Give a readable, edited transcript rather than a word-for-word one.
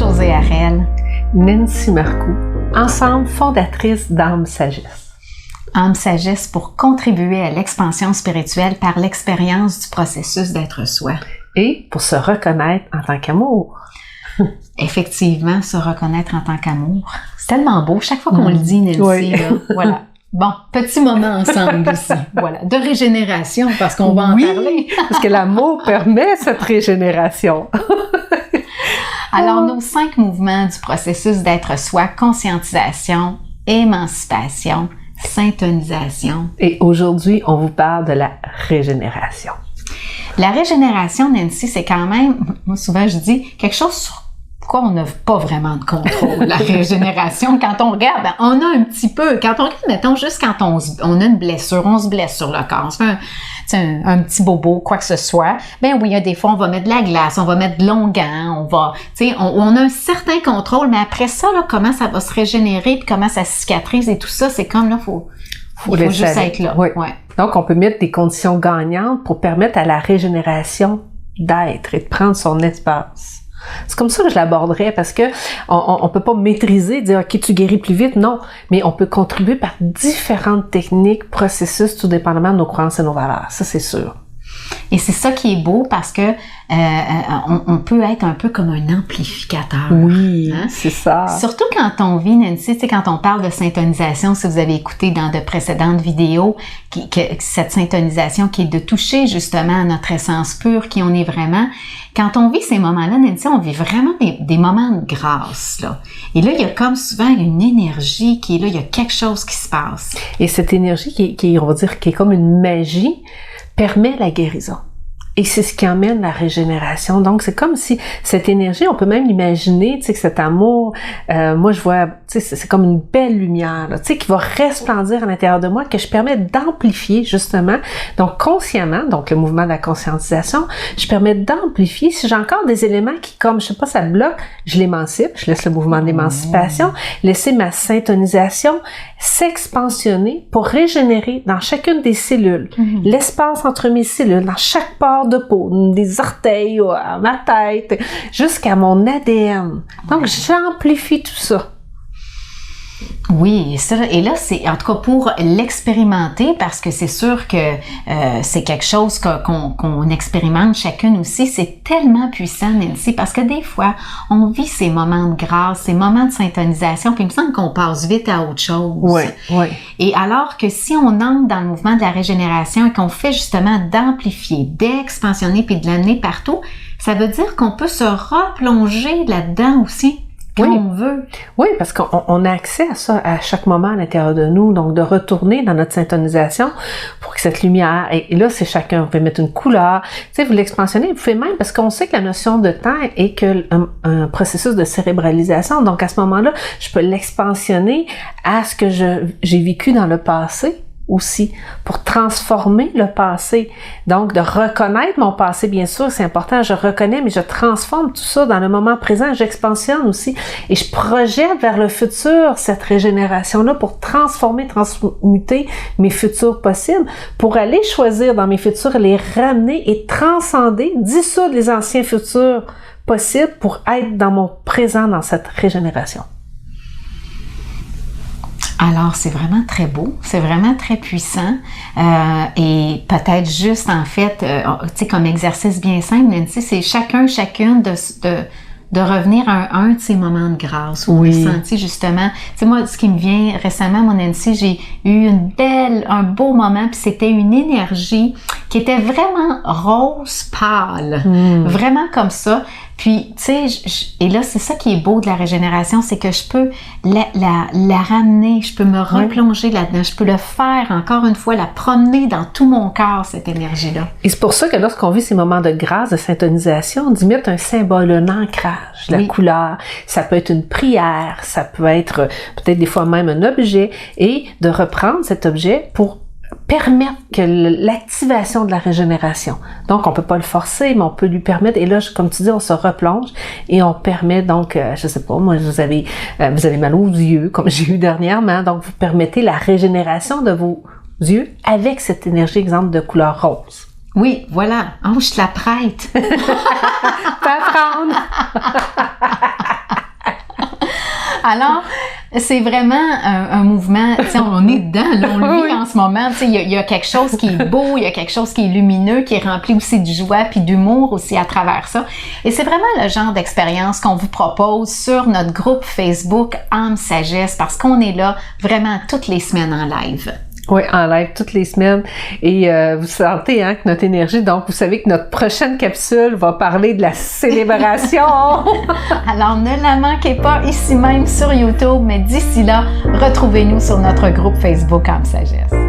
Josée Harel. Nancy Marcoux, ensemble fondatrice d'Âme Sagesse. Âme Sagesse pour contribuer à l'expansion spirituelle par l'expérience du processus d'être soi. Et pour se reconnaître en tant qu'amour. Effectivement, se reconnaître en tant qu'amour. C'est tellement beau, chaque fois qu'on le dit, Nancy, oui. là, voilà. Bon, petit moment ensemble ici, voilà, de régénération, parce qu'on va en parler. Parce que l'amour permet cette régénération. Alors, nos 5 mouvements du processus d'être soi, conscientisation, émancipation, syntonisation. Et aujourd'hui, on vous parle de la régénération. La régénération, Nancy, c'est quand même, moi souvent je dis, quelque chose sur quoi on n'a pas vraiment de contrôle. La régénération, quand on regarde, ben, on a un petit peu, quand on regarde, mettons, juste quand on a une blessure, on se blesse sur le corps, on se fait un petit bobo, quoi que ce soit, ben oui, il y a des fois, on va mettre de la glace, on va mettre de l'onguent, on va, tu sais, on a un certain contrôle, mais après ça, là, comment ça va se régénérer, puis comment ça cicatrise et tout ça, c'est comme, là, il faut juste être là. Oui. Ouais. Donc, on peut mettre des conditions gagnantes pour permettre à la régénération d'être et de prendre son espace. C'est comme ça que je l'aborderais parce que on peut pas maîtriser, dire ok tu guéris plus vite, non, mais on peut contribuer par différentes techniques, processus, tout dépendamment de nos croyances et nos valeurs, ça c'est sûr. Et c'est ça qui est beau parce que on peut être un peu comme un amplificateur. Oui, hein? C'est ça. Surtout quand on vit, Nancy, tu sais, quand on parle de syntonisation, si vous avez écouté dans de précédentes vidéos, cette syntonisation qui est de toucher justement à notre essence pure, qui on est vraiment. Quand on vit ces moments-là, Nancy, on vit vraiment des moments de grâce, là. Et là, il y a comme souvent une énergie qui est là, il y a quelque chose qui se passe. Et cette énergie qui on va dire, qui est comme une magie, permet la guérison. Et c'est ce qui amène la régénération. Donc, c'est comme si cette énergie, on peut même imaginer, tu sais, que cet amour, moi, je vois, tu sais, c'est comme une belle lumière, tu sais, qui va resplendir à l'intérieur de moi, que je permets d'amplifier, justement. Donc, consciemment, donc le mouvement de la conscientisation, je permets d'amplifier. Si j'ai encore des éléments qui, comme, je sais pas, ça bloque, je l'émancipe, je laisse le mouvement d'émancipation, laisser ma syntonisation s'expansionner pour régénérer dans chacune des cellules, l'espace entre mes cellules, dans chaque pore de peau, des orteils, à ma tête, jusqu'à mon ADN. Donc, j'amplifie tout ça. Oui, et là, c'est en tout cas pour l'expérimenter, parce que c'est sûr que c'est quelque chose qu'on expérimente chacune aussi. C'est tellement puissant, Nancy, parce que des fois, on vit ces moments de grâce, ces moments de syntonisation, puis il me semble qu'on passe vite à autre chose. Oui, oui. Et alors que si on entre dans le mouvement de la régénération et qu'on fait justement d'amplifier, d'expansionner, puis de l'amener partout, ça veut dire qu'on peut se replonger là-dedans aussi. Quand on veut. Oui, parce qu'on a accès à ça à chaque moment à l'intérieur de nous, donc de retourner dans notre syntonisation pour que cette lumière, et là c'est chacun, vous pouvez mettre une couleur, tu sais, vous l'expansionnez, vous pouvez même, parce qu'on sait que la notion de temps est que un processus de cérébralisation, donc à ce moment-là, je peux l'expansionner à ce que j'ai vécu dans le passé aussi, pour transformer le passé. Donc, de reconnaître mon passé, bien sûr, c'est important, je reconnais, mais je transforme tout ça dans le moment présent, j'expansionne aussi, et je projette vers le futur cette régénération-là pour transformer, transmuter mes futurs possibles, pour aller choisir dans mes futurs, les ramener et transcender, dissoudre les anciens futurs possibles pour être dans mon présent, dans cette régénération. Alors, c'est vraiment très beau, c'est vraiment très puissant et peut-être juste, en fait, tu sais, comme exercice bien simple, Nancy, c'est chacune de revenir à un de ces moments de grâce où on a senti justement, tu sais, moi, ce qui me vient récemment, mon Nancy, j'ai eu un beau moment, puis c'était une énergie qui était vraiment rose pâle, vraiment comme ça. Puis, tu sais, et là, c'est ça qui est beau de la régénération, c'est que je peux la ramener, je peux me replonger là-dedans, je peux le faire, encore une fois, la promener dans tout mon corps, cette énergie-là. Et c'est pour ça que lorsqu'on vit ces moments de grâce, de syntonisation, on dit mettre un symbole, un ancrage, la couleur, ça peut être une prière, ça peut être peut-être des fois même un objet, et de reprendre cet objet pour permettre que l'activation de la régénération. Donc, on peut pas le forcer, mais on peut lui permettre, et là, comme tu dis, on se replonge, et on permet donc, je sais pas, moi, vous avez mal aux yeux, comme j'ai eu dernièrement, donc vous permettez la régénération de vos yeux avec cette énergie, exemple, de couleur rose. Oui, voilà. Oh, je te la prête. Peux apprendre. Alors, c'est vraiment un mouvement, tu sais, on est dedans, là, on le vit en ce moment, tu sais, il y a quelque chose qui est beau, il y a quelque chose qui est lumineux, qui est rempli aussi de joie puis d'humour aussi à travers ça. Et c'est vraiment le genre d'expérience qu'on vous propose sur notre groupe Facebook Âme Sagesse, parce qu'on est là vraiment toutes les semaines en live. Oui, en live toutes les semaines. Et vous sentez que notre énergie, donc vous savez que notre prochaine capsule va parler de la célébration. Alors ne la manquez pas ici même sur YouTube, mais d'ici là, retrouvez-nous sur notre groupe Facebook Âme Sagesse.